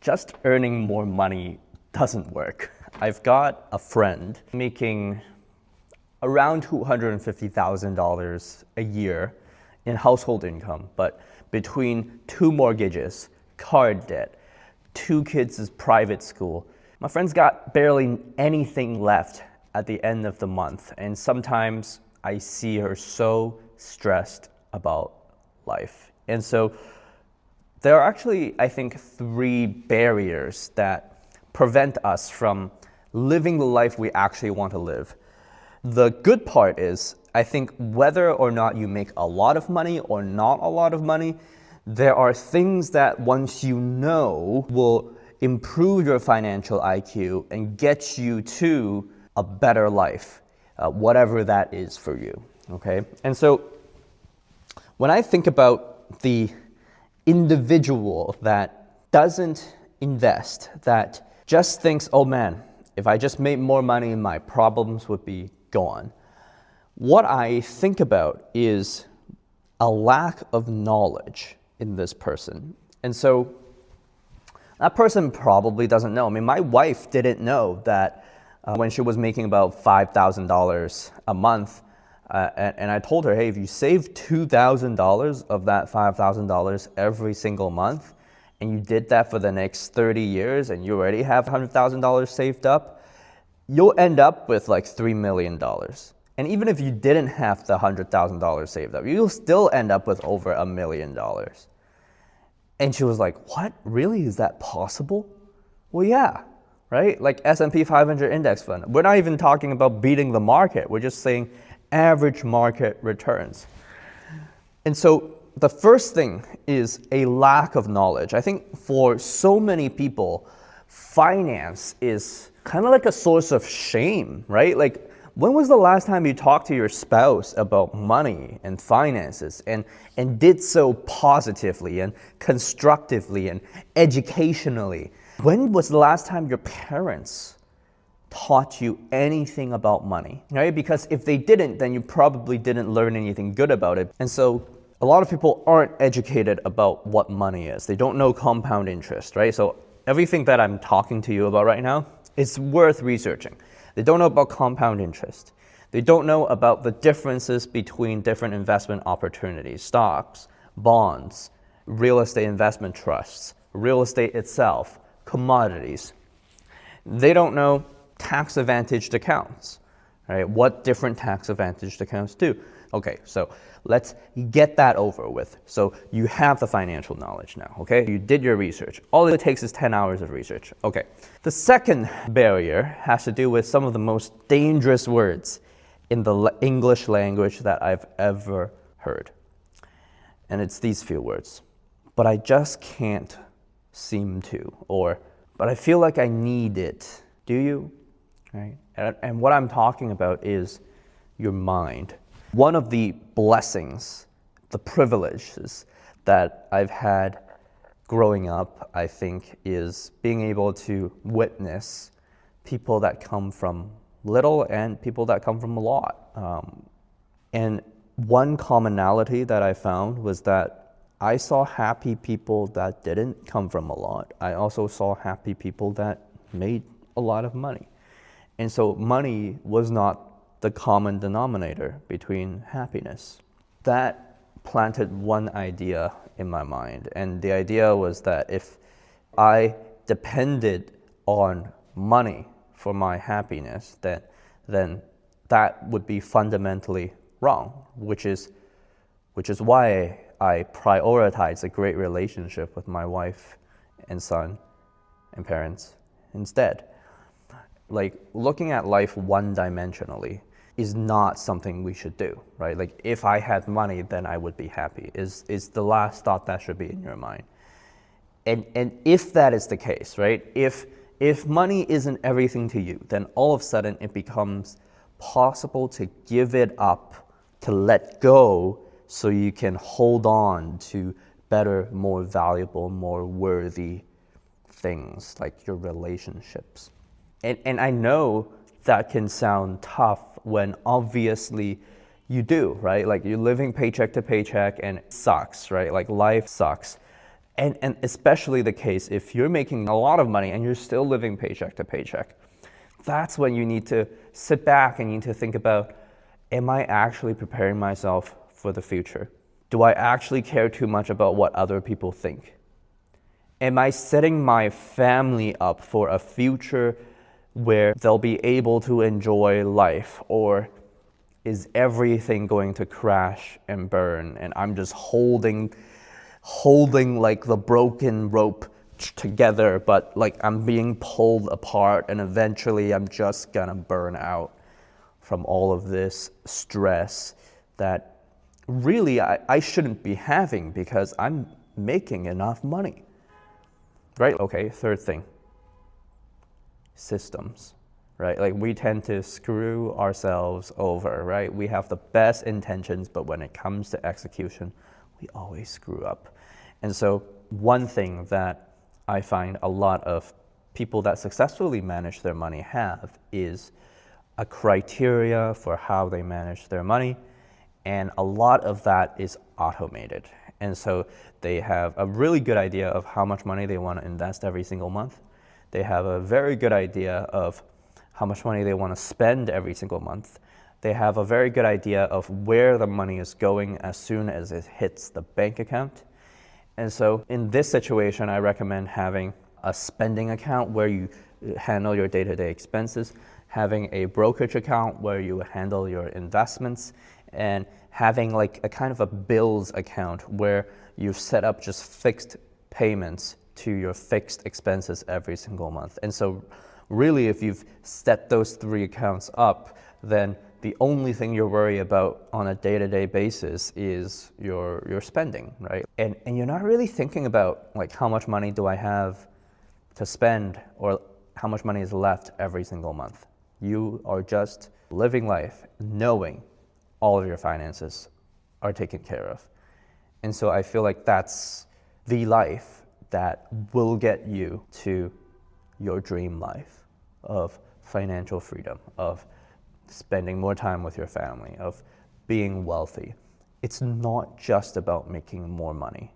Just earning more money doesn't work. I've got a friend making around $250,000 a year in household income, but between 2 mortgages, card debt, 2 kids' private school, my friend's got barely anything left at the end of the month. And sometimes I see her so stressed about life. And so there are actually, I think, 3 barriers that prevent us from living the life we actually want to live. The good part is, I think whether or not you make a lot of money or not a lot of money, there are things that once you know will improve your financial IQ and get you to a better life, whatever that is for you, okay? And so when I think about the individual that doesn't invest, that just thinks, oh man, if I just made more money, my problems would be gone. What I think about is a lack of knowledge in this person. And so that person probably doesn't know. I mean, my wife didn't know that when she was making about $5,000 a month, and I told her, hey, if you save $2,000 of that $5,000 every single month, and you did that for the next 30 years, and you already have $100,000 saved up, you'll end up with like $3 million. And even if you didn't have the $100,000 saved up, you'll still end up with over $1 million. And she was like, what? Really? Is that possible? Well, yeah, right? Like S&P 500 index fund. We're not even talking about beating the market. We're just saying average market returns. And so the first thing is a lack of knowledge. I think for so many people, finance is kind of like a source of shame, right? Like, when was the last time you talked to your spouse about money and finances and did so positively and constructively and educationally? When was the last time your parents taught you anything about money, right? Because if they didn't, then you probably didn't learn anything good about it. And so a lot of people aren't educated about what money is. They don't know compound interest, right? So everything that I'm talking to you about right now is worth researching. They don't know about compound interest. They don't know about the differences between different investment opportunities, stocks, bonds, real estate investment trusts, real estate itself, commodities. They don't know tax advantaged accounts, right? What different tax advantaged accounts do. Okay, so let's get that over with. So you have the financial knowledge now, okay? You did your research. All it takes is 10 hours of research. Okay. The second barrier has to do with some of the most dangerous words in the English language that I've ever heard. And it's these few words. But I just can't seem to, or, but I feel like I need it. Do you? Right? And what I'm talking about is your mind. One of the blessings, the privileges that I've had growing up, I think, is being able to witness people that come from little and people that come from a lot. And one commonality that I found was that I saw happy people that didn't come from a lot. I also saw happy people that made a lot of money. And so money was not the common denominator between happiness. That planted one idea in my mind. And the idea was that if I depended on money for my happiness, then that would be fundamentally wrong, which is why I prioritize a great relationship with my wife and son and parents instead. Like, looking at life one-dimensionally is not something we should do, right? Like, if I had money, then I would be happy, is the last thought that should be in your mind. And if that is the case, right? If money isn't everything to you, then all of a sudden it becomes possible to give it up, to let go, so you can hold on to better, more valuable, more worthy things like your relationships. And I know that can sound tough when obviously you do, right? Like, you're living paycheck to paycheck and it sucks, right? Like, life sucks. And especially the case if you're making a lot of money and you're still living paycheck to paycheck. That's when you need to sit back and you need to think about, am I actually preparing myself for the future? Do I actually care too much about what other people think? Am I setting my family up for a future where they'll be able to enjoy life? Or is everything going to crash and burn and I'm just holding like the broken rope together, but like I'm being pulled apart and eventually I'm just gonna burn out from all of this stress that really I shouldn't be having because I'm making enough money, right? Okay, third thing, systems, right? Like we tend to screw ourselves over, right? We have the best intentions, but when it comes to execution, we always screw up. And so one thing that I find a lot of people that successfully manage their money have is a criteria for how they manage their money, and a lot of that is automated. And so they have a really good idea of how much money they want to invest every single month. They have a very good idea of how much money they want to spend every single month. They have a very good idea of where the money is going as soon as it hits the bank account. And so in this situation, I recommend having a spending account where you handle your day-to-day expenses, having a brokerage account where you handle your investments, and having like a kind of a bills account where you've set up just fixed payments to your fixed expenses every single month. And so really, if you've set those three accounts up, then the only thing you're worried about on a day-to-day basis is your spending, right? And you're not really thinking about like how much money do I have to spend or how much money is left every single month. You are just living life knowing all of your finances are taken care of. And so I feel like that's the life that will get you to your dream life of financial freedom, of spending more time with your family, of being wealthy. It's not just about making more money.